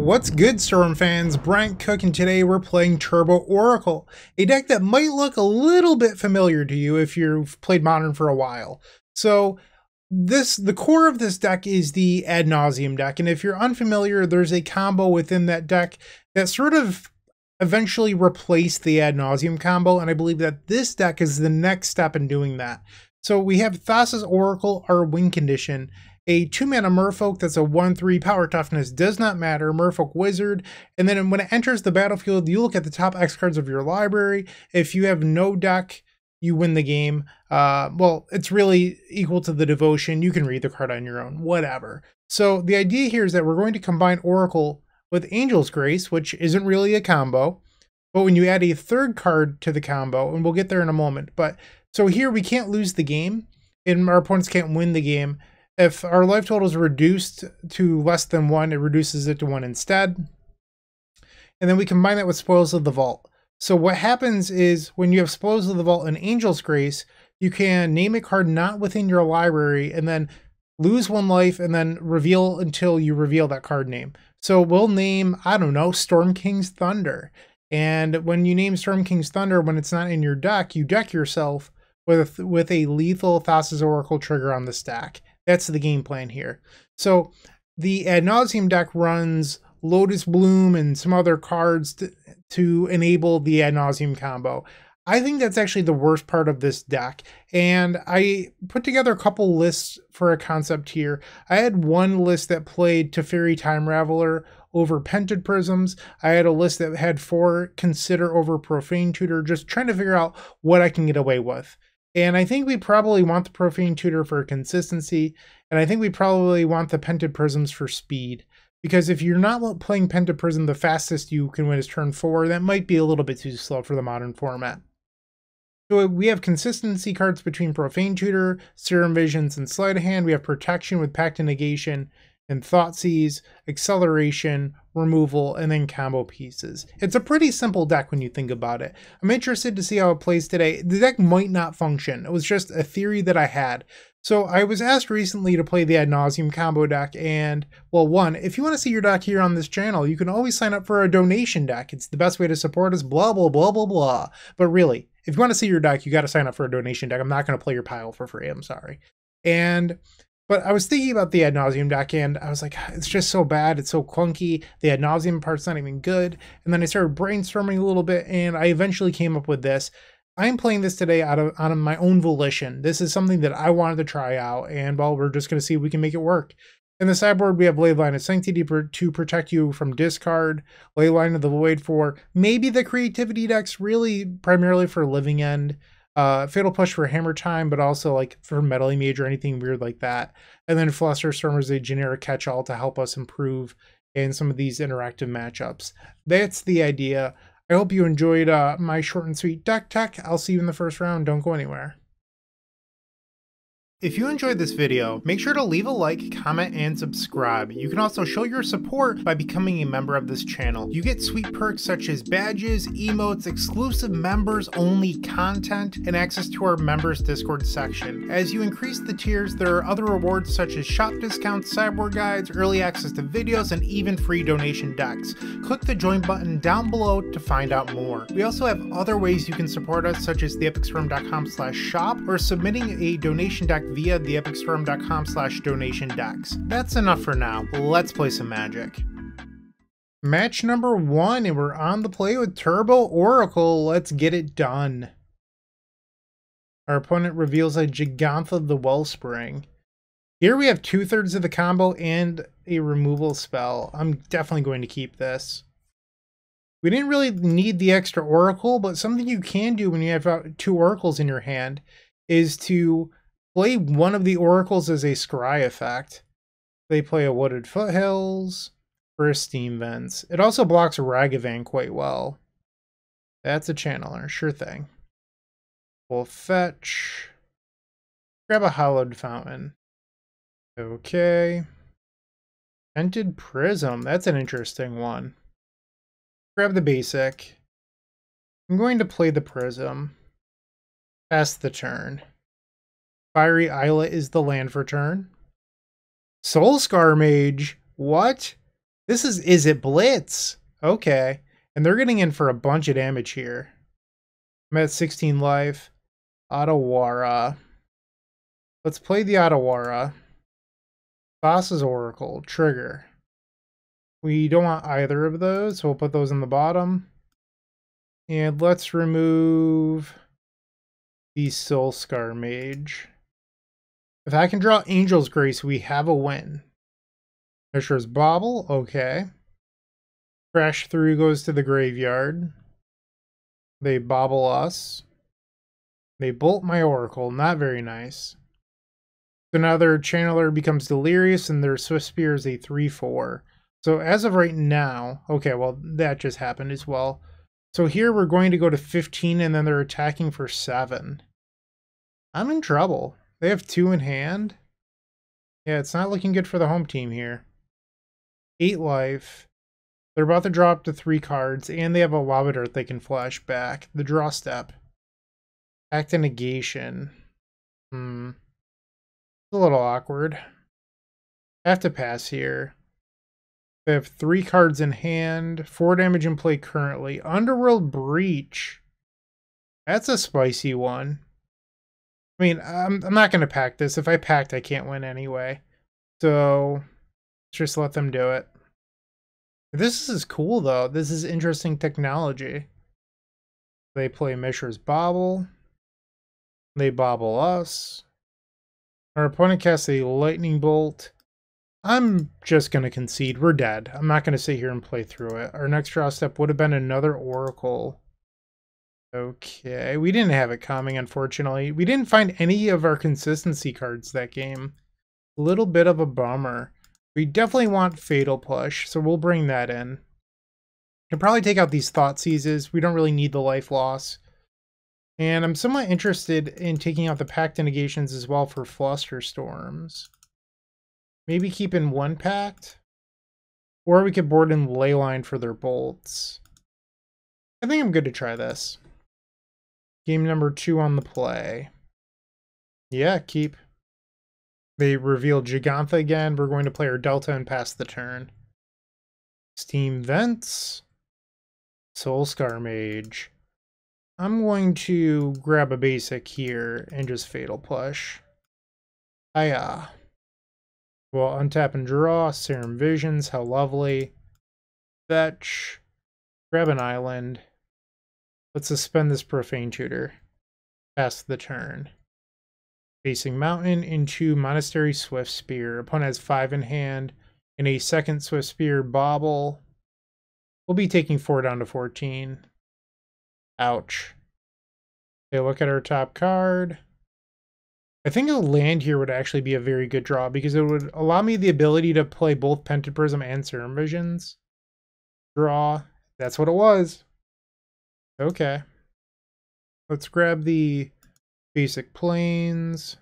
What's good, Storm fans? Bryant Cook, and today we're playing Turbo Oracle, a deck that might look a little bit familiar to you if you've played Modern for a while. So the core of this deck is the Ad Nauseam deck, and if you're unfamiliar, there's a combo within that deck that sort of eventually replaced the Ad Nauseam combo, and I believe that this deck is the next step in doing that. So we have Thassa's Oracle, our win condition, a 2-mana Merfolk that's a 1/3 power toughness, does not matter, Merfolk Wizard, and then when it enters the battlefield, you look at the top X cards of your library. If you have no deck, you win the game. Well, it's really equal to the Devotion. You can read the card on your own, whatever. So the idea here is that we're going to combine Oracle with Angel's Grace, which isn't really a combo, but when you add a third card to the combo, and we'll get there in a moment, but so here we can't lose the game, and our opponents can't win the game. If our life total is reduced to less than 1, it reduces it to 1 instead. And then we combine that with Spoils of the Vault. So what happens is when you have Spoils of the Vault and Angel's Grace, you can name a card not within your library and then lose 1 life and then reveal until you reveal that card name. So we'll name, I don't know, Storm King's Thunder. And when you name Storm King's Thunder, when it's not in your deck, you deck yourself with a lethal Thassa's Oracle trigger on the stack. That's the game plan here. So the Ad Nauseam deck runs Lotus Bloom and some other cards to enable the Ad Nauseam combo. I think that's actually the worst part of this deck. And I put together a couple lists for a concept here. I had one list that played Teferi Time Raveler over Pented Prisms. I had a list that had 4 Consider over Profane Tutor, just trying to figure out what I can get away with. And I think we probably want the Profane Tutor for consistency, and I think we probably want the Pented Prisms for speed. Because if you're not playing Pented Prism, the fastest you can win is turn 4. That might be a little bit too slow for the Modern format. So we have consistency cards between Profane Tutor, Serum Visions, and Sleight of Hand. We have protection with Pact of Negation and Thoughtseize, acceleration, removal, and then combo pieces. It's a pretty simple deck when you think about it. I'm interested to see how it plays today. The deck might not function. It was just a theory that I had. So I was asked recently to play the Ad Nauseam combo deck, and, well, one, if you want to see your deck here on this channel, you can always sign up for a donation deck. It's the best way to support us, blah, blah, blah, blah, blah. But really, if you want to see your deck, you got to sign up for a donation deck. I'm not going to play your pile for free. I'm sorry. But I was thinking about the Ad Nauseam deck, and I was like, it's just so bad. It's so clunky. The Ad Nauseam part's not even good. And then I started brainstorming a little bit, and I eventually came up with this. I'm playing this today out of my own volition. This is something that I wanted to try out, and, well, we're just going to see if we can make it work. In the sideboard, we have Leyline of Sanctity to protect you from discard, Leyline of the Void for maybe the creativity decks, really primarily for Living End. Fatal Push for Hammer Time, but also like for Meddling Mage or anything weird like that. And then Flusterstorm is a generic catch-all to help us improve in some of these interactive matchups. That's the idea. I hope you enjoyed my short and sweet deck tech. I'll see you in the first round. Don't go anywhere. If you enjoyed this video, make sure to leave a like, comment, and subscribe. You can also show your support by becoming a member of this channel. You get sweet perks such as badges, emotes, exclusive members-only content, and access to our members Discord section. As you increase the tiers, there are other rewards such as shop discounts, sideboard guides, early access to videos, and even free donation decks. Click the join button down below to find out more. We also have other ways you can support us, such as theepicstorm.com/shop or submitting a donation deck via theepicstorm.com/donation decks. That's enough for now. Let's play some Magic. Match number 1, and we're on the play with Turbo Oracle. Let's get it done. Our opponent reveals a Gigantha the Wellspring. Here we have 2/3 of the combo and a removal spell. I'm definitely going to keep this. We didn't really need the extra Oracle, but something you can do when you have 2 Oracles in your hand is to play one of the Oracles as a scry effect. They play a Wooded Foothills for a Steam Vents. It also blocks Ragavan quite well. That's a channeler, sure thing. We'll fetch. Grab a Hallowed Fountain. Okay. Pented Prism, that's an interesting one. Grab the basic. I'm going to play the Prism. Pass the turn. Fiery Islet is the land for turn. Soulscar Mage. What? This is Izzet Blitz. Okay. And they're getting in for a bunch of damage here. I'm at 16 life. Otawara. Let's play the Otawara. Thassa's Oracle. Trigger. We don't want either of those, so we'll put those in the bottom. And let's remove the Soul Scar Mage. If I can draw Angel's Grace, we have a win. Mishra's Bauble, okay. Crash Through goes to the graveyard. They bobble us. They bolt my Oracle, not very nice. So now their Channeler becomes Delirious and their Swift Spear is a 3/4. So as of right now, okay, well that just happened as well. So here we're going to go to 15 and then they're attacking for 7. I'm in trouble. They have 2 in hand. Yeah, it's not looking good for the home team here. 8 life. They're about to draw up to 3 cards, and they have a Lava Dart they can flash back. The draw step. Act of Negation. It's a little awkward. I have to pass here. They have 3 cards in hand, 4 damage in play currently. Underworld Breach. That's a spicy one. I mean, I'm not going to pack this. If I packed, I can't win anyway. So, let's just let them do it. This is cool, though. This is interesting technology. They play Mishra's Bauble. They bobble us. Our opponent casts a Lightning Bolt. I'm just going to concede. We're dead. I'm not going to sit here and play through it. Our next draw step would have been another Oracle. Okay, we didn't have it coming, unfortunately. We didn't find any of our consistency cards that game. A little bit of a bummer. We definitely want Fatal Push, so we'll bring that in. Can probably take out these Thought Seizes. We don't really need the life loss. And I'm somewhat interested in taking out the Pact Negations as well for Flusterstorms. Maybe keep in 1 Pact. Or we could board in Leyline for their bolts. I think I'm good to try this. Game number 2 on the play. Yeah, keep. They reveal Gigantha again. We're going to play our Delta and pass the turn. Steam Vents. Soul Scar Mage. I'm going to grab a basic here and just Fatal Push. Hiya. Well, untap and draw. Serum Visions. How lovely. Fetch. Grab an island. Let's suspend this Profane Tutor. Pass the turn. Facing Mountain into Monastery Swift Spear. Opponent has 5 in hand. And a second Swift Spear Bobble. We'll be taking 4 down to 14. Ouch. Okay, look at our top card. I think a land here would actually be a very good draw because it would allow me the ability to play both Pented Prism and Serum Visions. Draw. That's what it was. Okay. Let's grab the basic planes.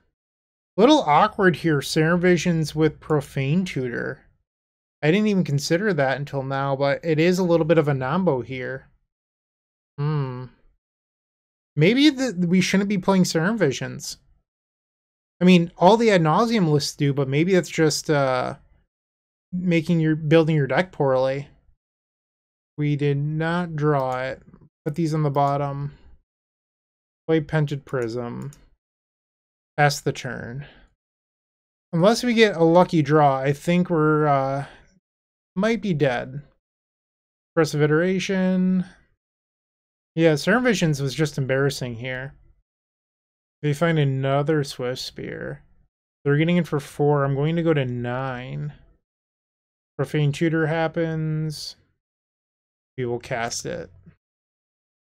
A little awkward here, Serum Visions with Profane Tutor. I didn't even consider that until now, but it is a little bit of a nombo here. Maybe we shouldn't be playing Serum Visions. I mean, all the ad nauseum lists do, but maybe that's just building your deck poorly. We did not draw it. Put these on the bottom. Play Pented Prism. Pass the turn. Unless we get a lucky draw, I think we're might be dead. Progressive Iteration. Yeah, Serum Visions was just embarrassing here. They find another Swift Spear. They're getting in for 4. I'm going to go to 9. Profane Tutor happens. We will cast it.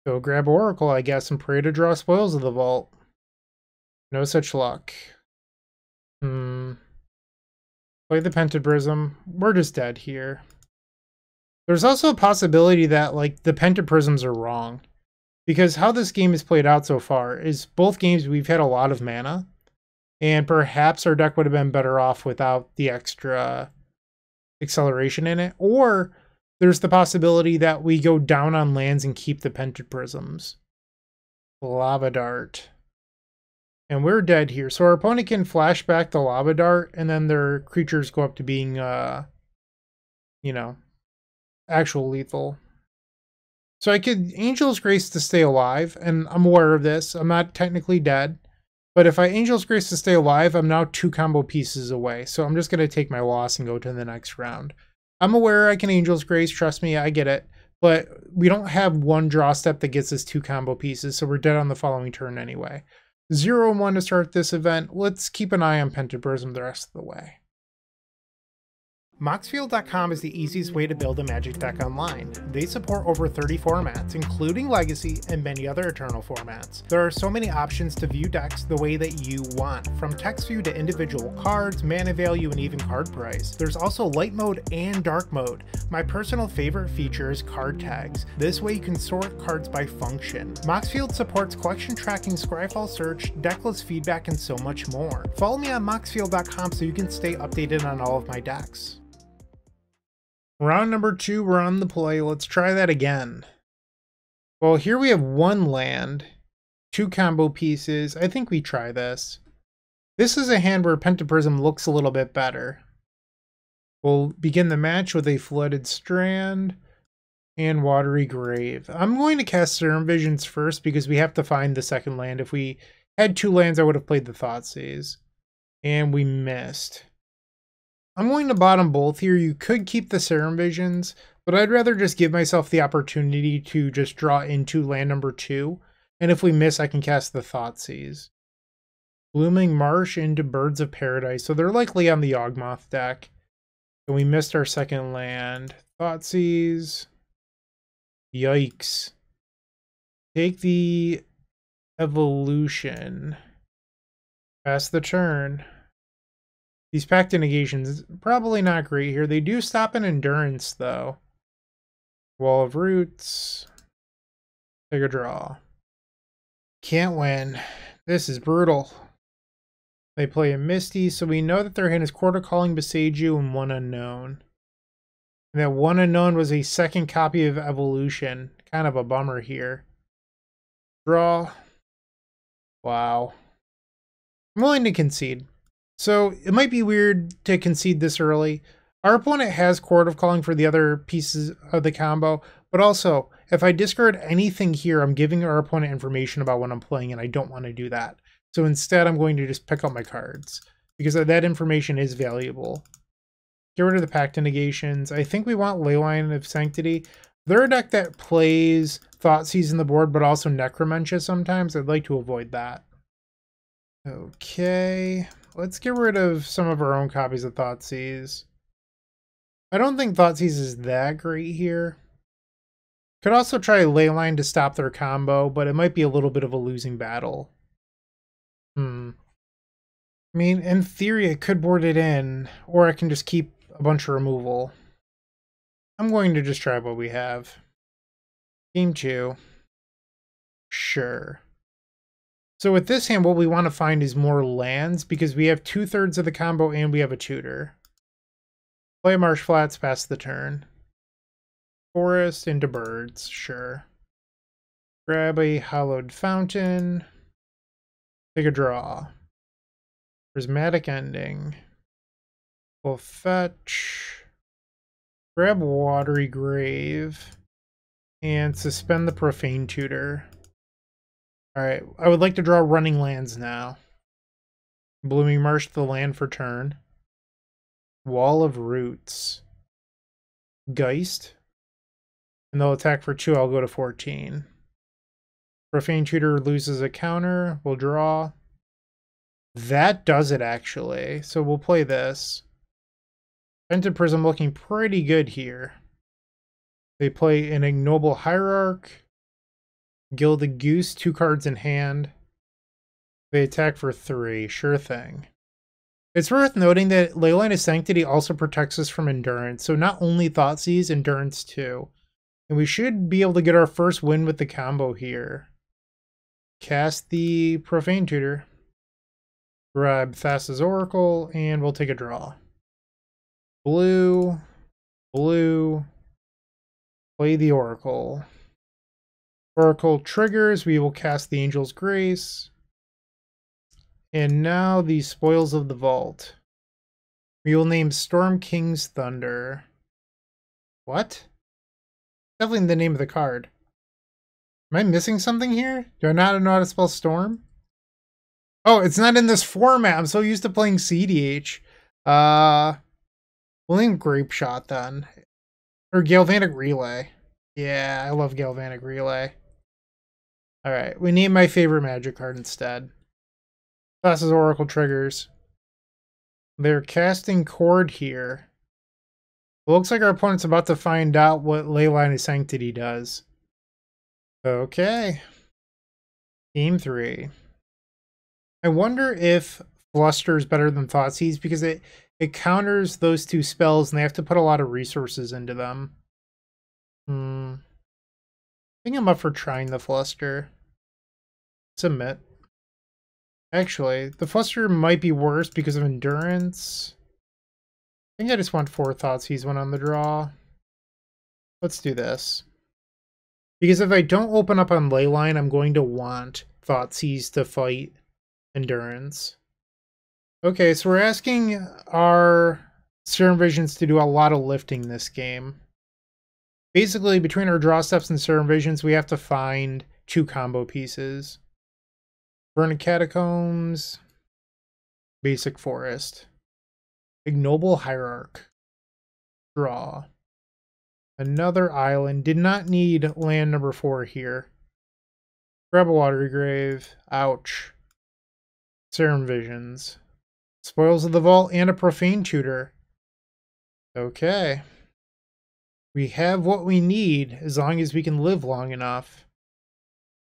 So grab Oracle, I guess, and pray to draw Spoils of the Vault. No such luck. Play the Pented Prism. We're just dead here. There's also a possibility that, like, the Pented Prisms are wrong. Because how this game is played out so far is both games we've had a lot of mana. And perhaps our deck would have been better off without the extra acceleration in it. Or there's the possibility that we go down on lands and keep the Pented Prisms. Lava Dart. And we're dead here. So our opponent can flash back the Lava Dart, and then their creatures go up to being, you know, actual lethal. So I could Angel's Grace to stay alive, and I'm aware of this. I'm not technically dead. But if I Angel's Grace to stay alive, I'm now 2 combo pieces away. So I'm just going to take my loss and go to the next round. I'm aware I can Angel's Grace. Trust me, I get it. But we don't have one draw step that gets us 2 combo pieces, so we're dead on the following turn anyway. 0-1 to start this event. Let's keep an eye on Pentaprism the rest of the way. Moxfield.com is the easiest way to build a Magic deck online. They support over 30 formats, including Legacy and many other Eternal formats. There are so many options to view decks the way that you want, from text view to individual cards, mana value, and even card price. There's also light mode and dark mode. My personal favorite feature is card tags. This way you can sort cards by function. Moxfield supports collection tracking, Scryfall search, decklist feedback, and so much more. Follow me on Moxfield.com so you can stay updated on all of my decks. Round number 2, we're on the play. Let's try that again. Well, here we have 1 land, 2 combo pieces. I think we try this. This is a hand where Pentaprism looks a little bit better. We'll begin the match with a Flooded Strand and Watery Grave. I'm going to cast Serum Visions first because we have to find the second land. If we had 2 lands, I would have played the Thoughtseize. And we missed. I'm going to bottom both here. You could keep the Serum Visions, but I'd rather just give myself the opportunity to just draw into land number 2. And if we miss, I can cast the Thoughtseize. Blooming Marsh into Birds of Paradise. So they're likely on the Yawgmoth deck. And we missed our second land. Thoughtseize. Yikes. Take the Evolution. Pass the turn. These Pact Negations, probably not great here. They do stop an Endurance, though. Wall of Roots. Take a draw. Can't win. This is brutal. They play a Misty, so we know that their hand is Quarter Calling, Beseiju, and 1 Unknown. And that 1 Unknown was a second copy of Evolution. Kind of a bummer here. Draw. Wow. I'm willing to concede. So it might be weird to concede this early. Our opponent has Court of Calling for the other pieces of the combo, but also if I discard anything here, I'm giving our opponent information about what I'm playing, and I don't want to do that. So instead, I'm going to just pick up my cards because that information is valuable. Get rid of the Pact Negations. I think we want Leyline of Sanctity. They're a deck that plays Thoughtseize in the board, but also Necromentia sometimes. I'd like to avoid that. Okay. Let's get rid of some of our own copies of Thoughtseize. I don't think Thoughtseize is that great here. Could also try Leyline to stop their combo, but it might be a little bit of a losing battle. I mean, in theory, I could board it in, or I can just keep a bunch of removal. I'm going to just try what we have. Game 2. Sure. So with this hand, what we want to find is more lands because we have 2/3 of the combo and we have a tutor. Play Marsh Flats, pass the turn. Forest into Birds, sure. Grab a Hallowed Fountain. Take a draw. Prismatic Ending. We'll fetch. Grab Watery Grave. And suspend the Profane Tutor. Alright, I would like to draw running lands now. Blooming Marsh to the land for turn. Wall of Roots. Geist. And they'll attack for 2, I'll go to 14. Profane Tutor loses a counter, we'll draw. That does it actually, so we'll play this. Pentaprism looking pretty good here. They play an Ignoble Hierarch. Gilded Goose, 2 cards in hand. They attack for 3, sure thing. It's worth noting that Leyline of Sanctity also protects us from Endurance, so not only Thoughtseize, Endurance too. And we should be able to get our first win with the combo here. Cast the Profane Tutor. Grab Thassa's Oracle, and we'll take a draw. Blue, blue, play the Oracle. Oracle triggers, we will cast the Angel's Grace. And now the Spoils of the Vault. We will name Storm King's Thunder. What? Definitely the name of the card. Am I missing something here? Do I not know how to spell storm? Oh, it's not in this format. I'm so used to playing CDH. We'll name Grape Shot then. Or Galvanic Relay. Yeah, I love Galvanic Relay. Alright, we name my favorite magic card instead. Thassa's Oracle triggers. They're casting Chord here. It looks like our opponent's about to find out what Leyline of Sanctity does. Okay. Game 3. I wonder if Fluster is better than Thoughtseize because it counters those two spells and they have to put a lot of resources into them. I think I'm up for trying the Fluster. Submit. Actually, the Fluster might be worse because of Endurance. I think I just want 4 Thoughtseize one on the draw. Let's do this. Because if I don't open up on Leyline, I'm going to want Thoughtseize to fight Endurance. Okay, so we're asking our Serum Visions to do a lot of lifting this game. Basically, between our draw steps and Serum Visions, we have to find 2 combo pieces. Burning Catacombs, Basic Forest, Ignoble Hierarch, draw. Another island, did not need land number 4 here. Grab a Watery Grave, ouch. Serum Visions, Spoils of the Vault, and a Profane Tutor. Okay. We have what we need, as long as we can live long enough.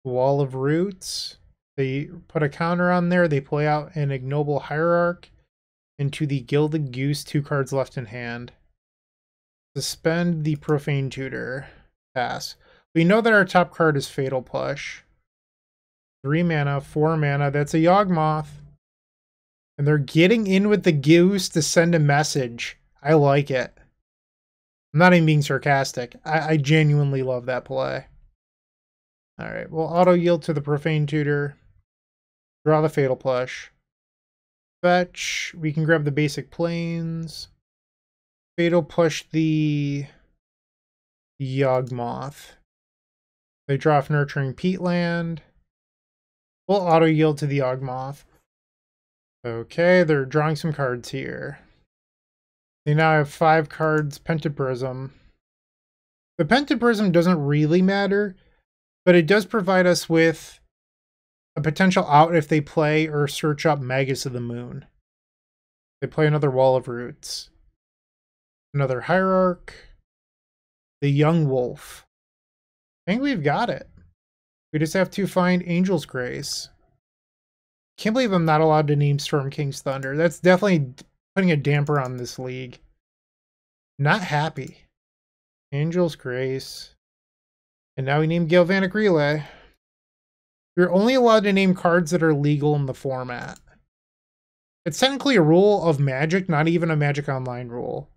Wall of Roots. They put a counter on there. They play out an Ignoble Hierarch into the Gilded Goose, 2 cards left in hand. Suspend the Profane Tutor. Pass. We know that our top card is Fatal Push. 3 mana, 4 mana. That's a Yawgmoth. And they're getting in with the Goose to send a message. I like it. I'm not even being sarcastic. I genuinely love that play. Alright, we'll auto-yield to the Profane Tutor. Draw the Fatal Push. Fetch. We can grab the basic planes. Fatal Push the Yawgmoth. They draw off Nurturing Peatland. We'll auto-yield to the Yawgmoth. Okay, they're drawing some cards here. They now have 5 cards. Pented Prism. The Pented Prism doesn't really matter, but it does provide us with a potential out if they play or search up Magus of the Moon. They play another Wall of Roots. Another Hierarch. The Young Wolf. I think we've got it. We just have to find Angel's Grace. Can't believe I'm not allowed to name Storm King's Thunder. That's definitely putting a damper on this league. Not happy. Angel's Grace. And now we name Galvanic Relay. You're only allowed to name cards that are legal in the format. It's technically a rule of Magic, not even a Magic Online rule.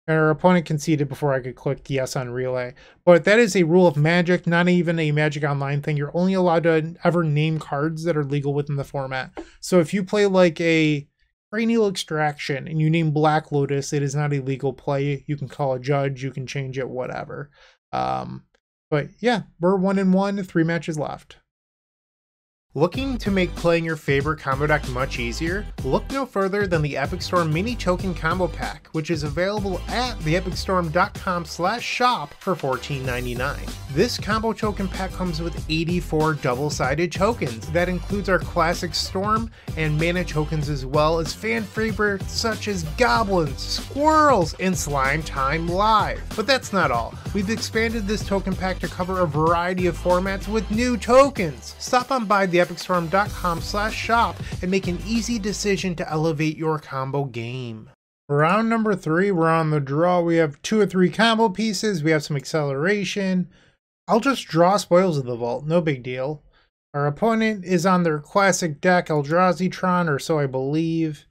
And our opponent conceded before I could click yes on Relay. But that is a rule of Magic, not even a Magic Online thing. You're only allowed to ever name cards that are legal within the format. So if you play like a Cranial Extraction and you name Black Lotus, it is not a legal play. You can call a judge, you can change it, whatever. But yeah, we're 1-1, 3 matches left. Looking to make playing your favorite combo deck much easier? Look no further than the Epic Storm Mini Token Combo Pack, which is available at theepicstorm.com/shop for $14.99. This combo token pack comes with 84 double-sided tokens. That includes our classic Storm and mana tokens, as well as fan favorites such as Goblins, Squirrels, and Slime Time Live. But that's not all. We've expanded this token pack to cover a variety of formats with new tokens. Stop on by theepicstorm.com/shop and make an easy decision to elevate your combo game. Round number 3, we're on the draw. We have 2 or 3 combo pieces. We have some acceleration. I'll just draw Spoils of the Vault, no big deal. Our opponent is on their classic deck, Eldrazi Tron, or so I believe.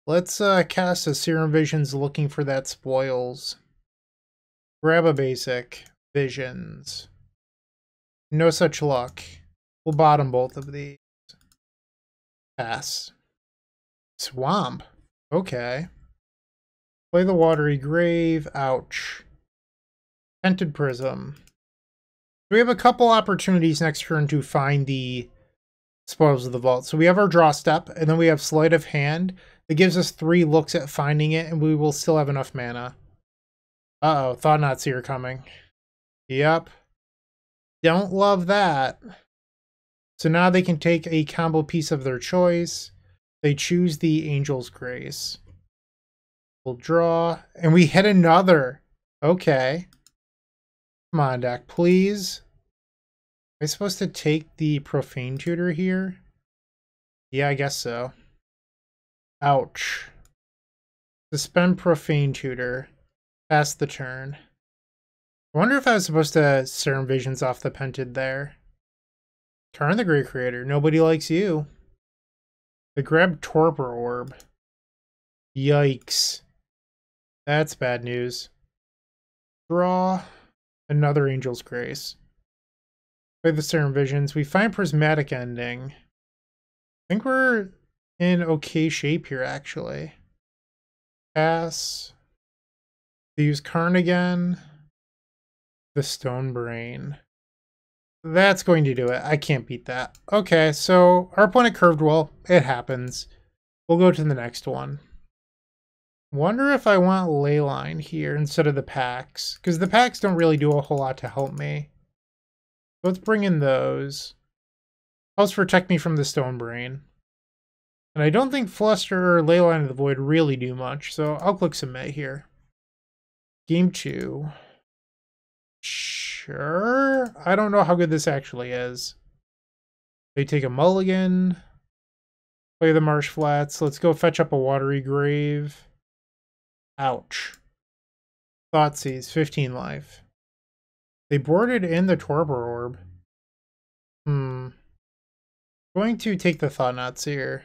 Let's cast a Serum Visions looking for that Spoils. Grab a basic. Visions. No such luck. We'll bottom both of these. Pass. Swamp. Okay. Play the Watery Grave. Ouch. Tinted Prism. We have a couple opportunities next turn to find the spoils of the vault. So we have our draw step, and then we have Sleight of Hand. That gives us 3 looks at finding it, and we will still have enough mana. Uh-oh, Thought Nazi are coming. Yep. Don't love that. So now they can take a combo piece of their choice. They choose the Angel's Grace. We'll draw, and we hit another. Okay. Come on, deck, please. Am I supposed to take the Profane Tutor here? Yeah, I guess so. Ouch. Suspend Profane Tutor. Pass the turn. I wonder if I was supposed to Serum Visions off the Pented there. Turn the Great Creator. Nobody likes you. They grab Torpor Orb. Yikes. That's bad news. Draw. Another Angel's Grace. Play the Serum Visions. We find Prismatic Ending. I think we're in okay shape here, actually. Pass. They use Karn again. The Stone Brain. That's going to do it. I can't beat that. Okay, so our opponent curved well. It happens. We'll go to the next one. Wonder if I want Leyline here instead of the packs, because the packs don't really do a whole lot to help me. Let's bring in those. Helps protect me from the Stone Brain. And I don't think Fluster or Leyline of the Void really do much, so I'll click Submit here. Game 2. Sure. I don't know how good this actually is. They take a mulligan. Play the Marsh Flats. Let's go fetch up a Watery Grave. Ouch. Thoughtseize, 15 life. They boarded in the Torpor Orb. Going to take the Thought Knots here.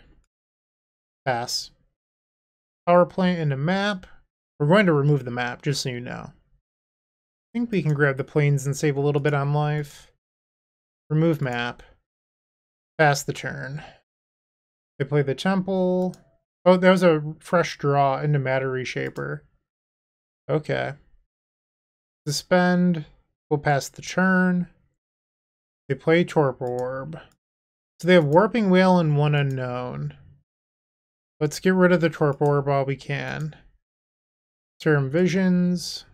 Pass. Power Plant into map. We're going to remove the map, just so you know. I think we can grab the planes and save a little bit on life. Remove map. Pass the turn. They play the Temple. Oh, that was a fresh draw into Matter Reshaper. Okay. Suspend. We'll pass the turn. They play Torpor Orb. So they have Warping Whale and 1 unknown. Let's get rid of the Torpor Orb while we can. Serum Visions.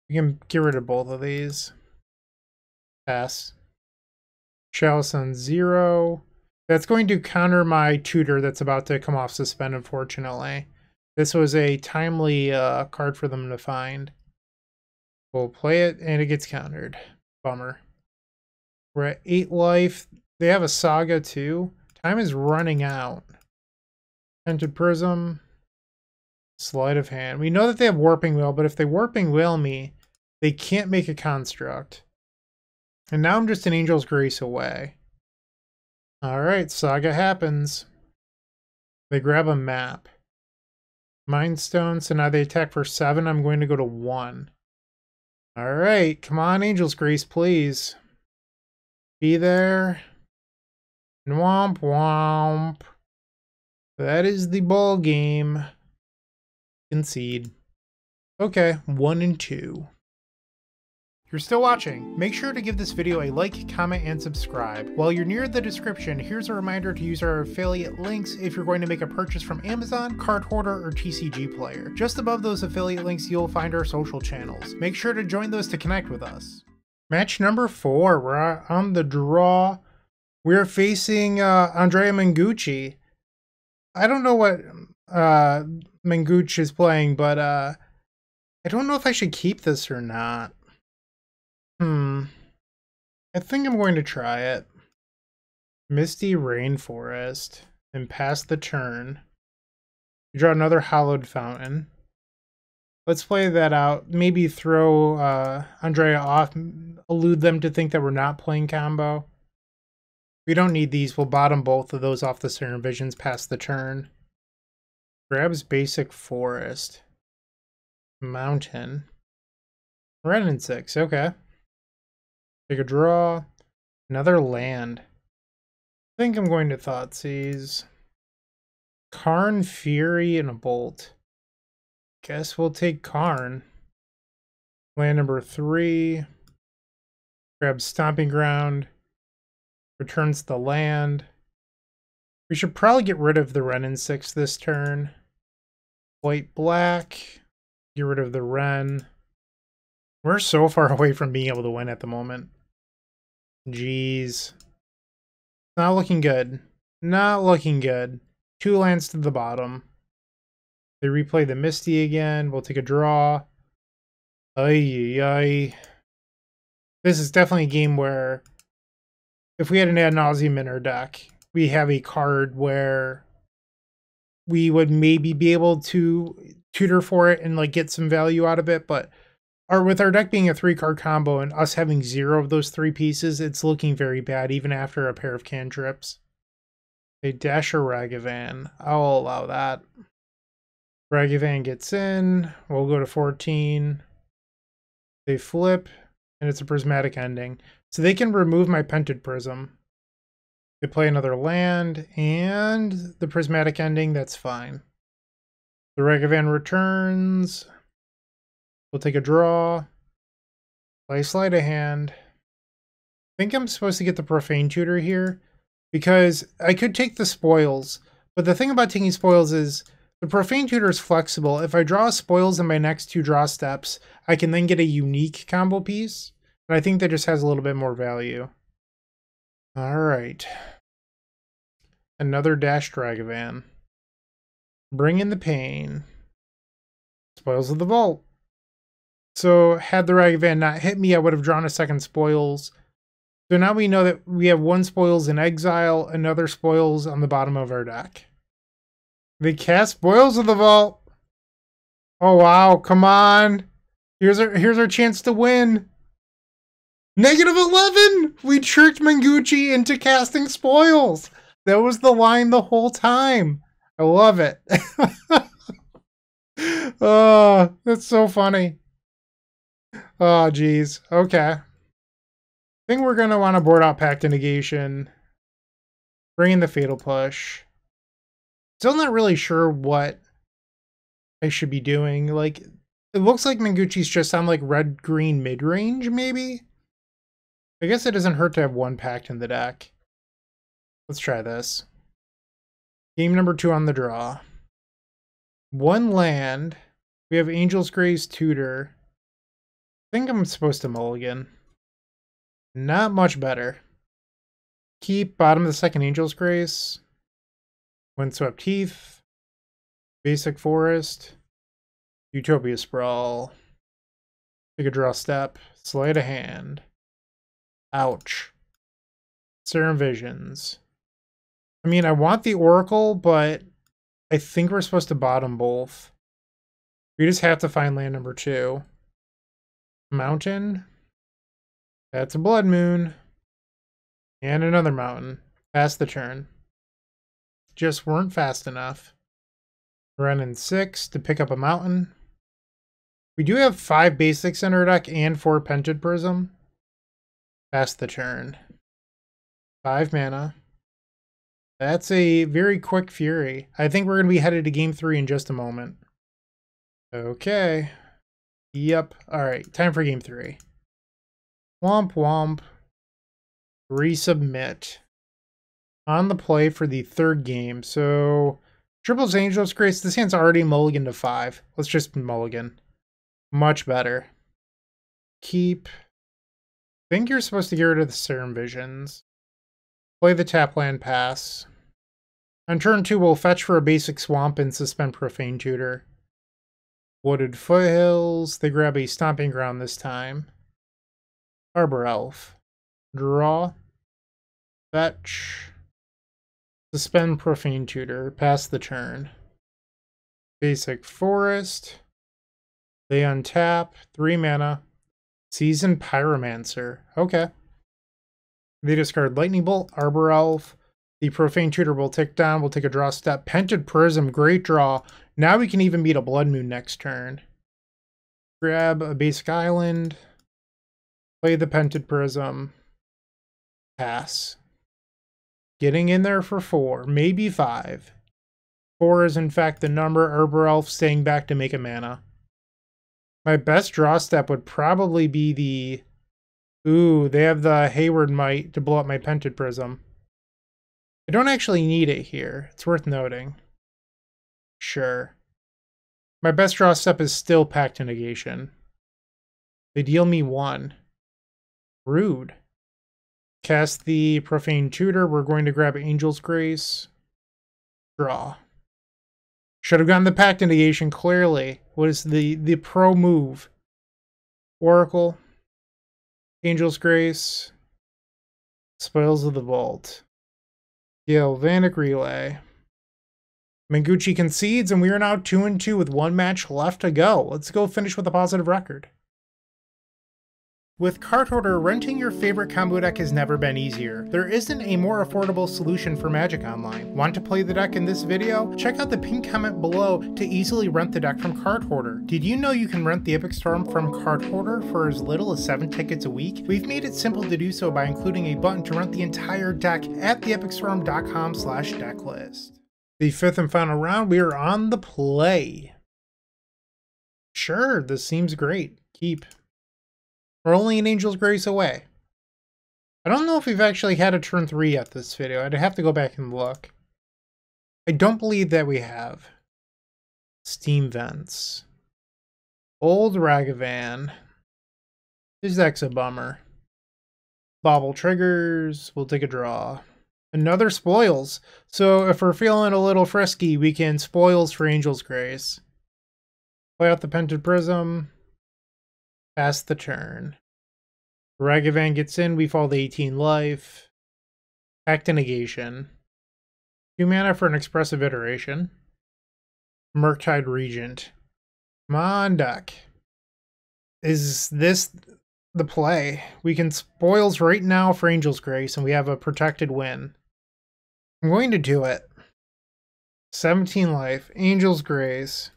We can get rid of both of these. Pass. Chalice on 0. That's going to counter my Tutor that's about to come off suspend, unfortunately. This was a timely card for them to find. We'll play it, and it gets countered. Bummer. We're at 8 life. They have a Saga, too. Time is running out. Tinted Prism. Sleight of Hand. We know that they have Warping Whale, but if they Warping Whale me, they can't make a construct. And now I'm just an Angel's Grace away. Alright, Saga happens. They grab a map. Mind Stone, so now they attack for 7. I'm going to go to 1. Alright, come on, Angel's Grace, please. Be there. Womp womp. That is the ball game. Concede. Okay, 1 and 2. If you're still watching, make sure to give this video a like, comment, and subscribe. While you're near the description, here's a reminder to use our affiliate links if you're going to make a purchase from Amazon, Card Hoarder, or TCG Player. Just above those affiliate links, you'll find our social channels. Make sure to join those to connect with us. Match number 4, we're on the draw. We're facing Andrea Mengucci. I don't know what Mengucci is playing, but I don't know if I should keep this or not. I think I'm going to try it. Misty Rainforest and pass the turn. You draw another Hallowed Fountain. Let's play that out. Maybe throw Andrea off, elude them to think that we're not playing combo. We don't need these. We'll bottom both of those off the Serum Visions, pass the turn. Grabs Basic Forest. Mountain. Red and 6, okay. Take a draw. Another land. I think I'm going to Thoughtseize. Karn, Fury, and a Bolt. Guess we'll take Karn. Land number 3. Grabs Stomping Ground. Returns the land. We should probably get rid of the Wrenn and 6 this turn. White, black. Get rid of the Wrenn. We're so far away from being able to win at the moment. Jeez. Not looking good. Not looking good. 2 lands to the bottom. They replay the Misty again. We'll take a draw. Ay, ay, ay. This is definitely a game where if we had an ad nauseam in our deck, we have a card where we would maybe be able to tutor for it and like get some value out of it, but with our deck being a 3-card combo and us having 0 of those 3 pieces, it's looking very bad even after a pair of cantrips. A Dasher Ragavan. I'll allow that. Ragavan gets in. We'll go to 14. They flip, and it's a prismatic ending. So they can remove my Pented Prism. They play another land, and the prismatic ending, that's fine. The Ragavan returns. We'll take a draw. Play Sleight of Hand. I think I'm supposed to get the Profane Tutor here, because I could take the spoils, but the thing about taking spoils is the Profane Tutor is flexible. If I draw spoils in my next 2 draw steps, I can then get a unique combo piece, and I think that just has a little bit more value. Alright. Another Dash Dragavan. Bring in the pain. Spoils of the Vault. So, had the Ragavan not hit me, I would have drawn a second spoils. So now we know that we have 1 spoils in exile, another spoils on the bottom of our deck. They cast Spoils of the Vault. Oh wow, come on. Here's our chance to win. -11! We tricked Mengucci into casting spoils. That was the line the whole time. I love it. Oh, that's so funny. Oh, geez. Okay. I think we're going to want to board out Pact of Negation. Bring in the Fatal Push. Still not really sure what I should be doing. Like, it looks like Mengucci's just on like red-green mid-range, maybe? I guess it doesn't hurt to have 1 Pact in the deck. Let's try this. Game number 2 on the draw. 1 land. We have Angel's Grace Tutor. I think I'm supposed to mulligan. Not much better. Keep bottom of the second Angel's Grace. Windswept Heath. Basic Forest. Utopia Sprawl. Take a draw step. Sleight of Hand. Ouch. Serum Visions. I mean, I want the Oracle, but I think we're supposed to bottom both. We just have to find land number 2. Mountain. That's a Blood Moon. And another mountain. Pass the turn. Just weren't fast enough. Wrenn and 6 to pick up a mountain. We do have 5 basics in our deck and 4 Pented Prism. Pass the turn. 5 mana. That's a very quick Fury. I think we're going to be headed to game 3 in just a moment. Okay. Yep. Alright, time for game 3. Womp womp. Resubmit. On the play for the 3rd game. So, Triples Angel's Grace. This hand's already mulligan to 5. Let's just mulligan. Much better. Keep. I think you're supposed to get rid of the Serum Visions. Play the tap land, pass. On turn 2, we'll fetch for a basic swamp and suspend Profane Tutor. Wooded Foothills. They grab a Stomping Ground this time. Arbor Elf. Draw. Fetch. Suspend Profane Tutor. Pass the turn. Basic Forest. They untap. 3 mana. Seasoned Pyromancer. Okay. They discard Lightning Bolt, Arbor Elf. The Profane Tutor will tick down. We'll take a draw step. Pented Prism, great draw. Now we can even beat a Blood Moon next turn. Grab a basic island. Play the Pented Prism. Pass. Getting in there for 4, maybe 5. 4 is in fact the number. Arbor Elf staying back to make a mana. My best draw step would probably be the... Ooh, they have the Hayward Might to blow up my Pented Prism. I don't actually need it here. It's worth noting. Sure. My best draw step is still Pact to Negation. They deal me 1. Rude. Cast the Profane Tutor. We're going to grab Angel's Grace. Draw. Should have gotten the Pact to Negation, clearly. What is the pro move? Oracle. Angel's Grace. Spoils of the Vault. Galvanic Relay. Mengucci concedes, and we are now 2-2 with 1 match left to go. Let's go finish with a positive record. With Card Hoarder, renting your favorite combo deck has never been easier. There isn't a more affordable solution for Magic Online. Want to play the deck in this video? Check out the pinned comment below to easily rent the deck from Card Hoarder. Did you know you can rent the Epic Storm from Card Hoarder for as little as 7 tickets a week? We've made it simple to do so by including a button to rent the entire deck at theepicstorm.com/decklist. The 5th and final round, we are on the play. Sure, this seems great. Keep. We're only an Angel's Grace away. I don't know if we've actually had a turn 3 yet this video. I'd have to go back and look. I don't believe that we have. Steam Vents. Old Ragavan. This deck's a bummer. Bobble Triggers. We'll take a draw. Another Spoils. So if we're feeling a little frisky, we can Spoils for Angel's Grace. Play out the Pented Prism. Pass the turn. Ragavan gets in, we fall to 18 life. Pact to Negation. 2 mana for an Expressive Iteration. Murktide Regent. Come on, deck. Is this the play? We can Spoils right now for Angel's Grace, and we have a protected win. I'm going to do it. 17 life. Angel's Grace.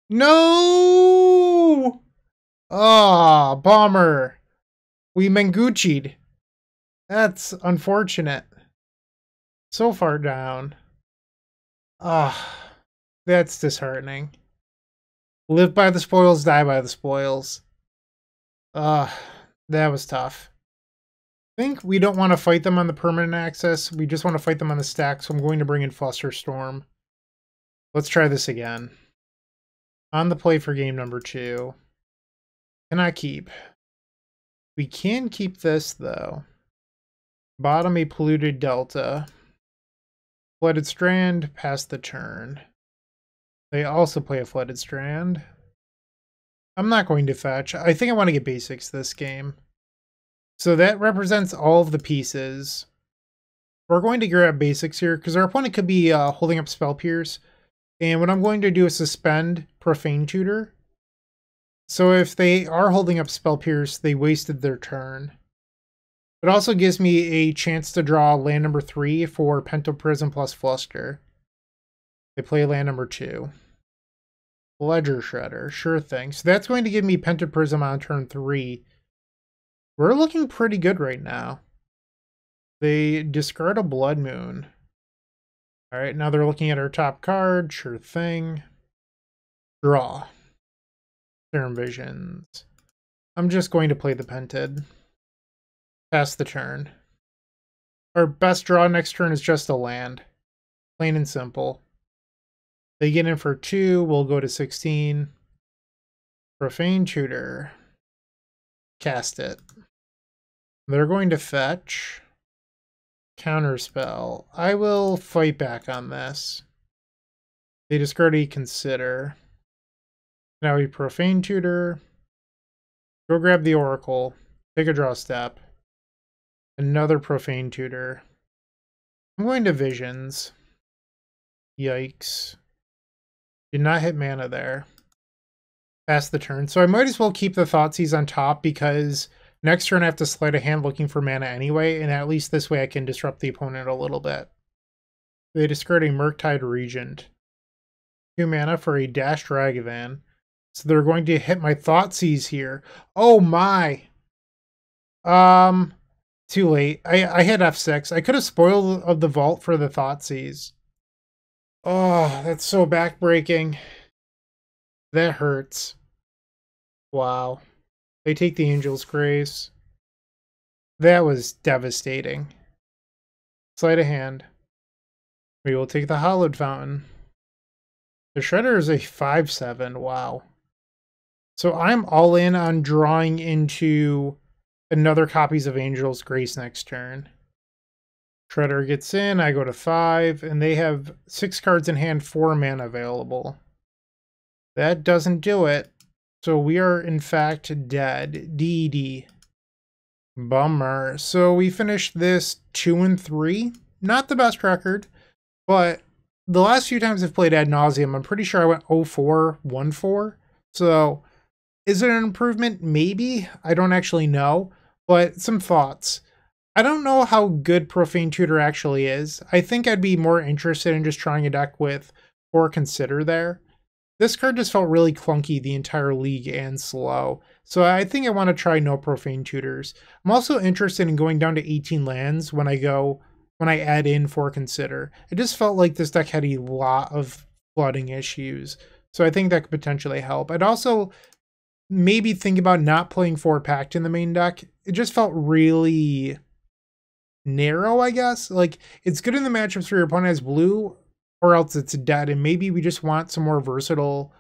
No! Oh, bummer. We Mengucci'd. That's unfortunate. So far down. Ah, that's disheartening. Live by the spoils, die by the spoils. That was tough. I think we don't want to fight them on the permanent access. We just want to fight them on the stack, so I'm going to bring in Flusterstorm. Let's try this again. On the play for game number 2. Cannot keep. We can keep this, though. Bottom a Polluted Delta. Flooded Strand, pass the turn. They also play a Flooded Strand. I'm not going to fetch. I think I want to get basics this game. So that represents all of the pieces. We're going to grab basics here, because our opponent could be holding up Spell Pierce. And what I'm going to do is suspend Profane Tutor. So if they are holding up Spell Pierce, they wasted their turn. It also gives me a chance to draw land number 3 for Pented Prism plus Fluster. They play land number 2. Ledger Shredder, sure thing. So that's going to give me Pented Prism on turn 3. We're looking pretty good right now. They discard a Blood Moon. Alright, now they're looking at our top card, sure thing. Draw. Visions. I'm just going to play the Pented. Pass the turn. Our best draw next turn is just a land. Plain and simple. They get in for 2, we'll go to 16. Profane Tutor. Cast it. They're going to fetch. Counterspell. I will fight back on this. They discard a Consider. Now we Profane Tutor. Go grab the Oracle. Take a draw step. Another Profane Tutor. I'm going to Visions. Yikes. Did not hit mana there. Pass the turn. So I might as well keep the Thoughtseize on top, because next turn I have to slide a hand looking for mana anyway, and at least this way I can disrupt the opponent a little bit. They discard a Murktide Regent. 2 mana for a dashed Ragavan. So they're going to hit my Thoughtseize here. Oh my! Too late. I hit F6. I could have spoiled of the vault for the Thoughtseize. Oh, that's so backbreaking. That hurts. Wow. They take the Angel's Grace. That was devastating. Sleight of hand. We will take the Hallowed Fountain. The Shredder is a 5/7. Wow. So I'm all in on drawing into another copies of Angel's Grace next turn. Shredder gets in, I go to 5, and they have 6 cards in hand, 4 mana available. That doesn't do it. So we are in fact dead. DD. Bummer. So we finished this 2-3. Not the best record, but the last few times I've played Ad Nauseam, I'm pretty sure I went 0-4, 1-4. So is it an improvement? Maybe. I don't actually know, but some thoughts. I don't know how good Profane Tutor actually is. I think I'd be more interested in just trying a deck with or Consider there. This card just felt really clunky the entire league and slow. So I think I want to try no Profane Tutors. I'm also interested in going down to 18 lands when I add in for Consider. It just felt like this deck had a lot of flooding issues. So I think that could potentially help. I'd also maybe think about not playing 4 Pact in the main deck. It just felt really narrow, I guess. Like, it's good in the matchups where your opponent has blue, or else it's dead, and maybe we just want some more versatile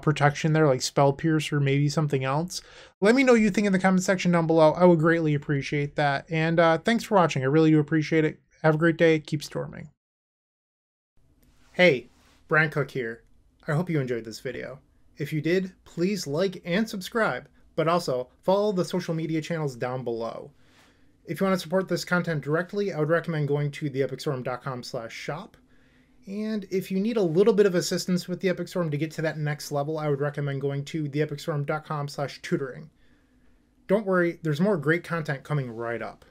protection there, like Spell Pierce or maybe something else. Let me know what you think in the comment section down below. I would greatly appreciate that. And thanks for watching. I really do appreciate it. Have a great day. Keep storming. Hey, Bryant Cook here. I hope you enjoyed this video. If you did, please like and subscribe, but also follow the social media channels down below. If you want to support this content directly, I would recommend going to theepicstorm.com/shop. And if you need a little bit of assistance with the Epic Storm to get to that next level, I would recommend going to theepicstorm.com/tutoring. Don't worry, there's more great content coming right up.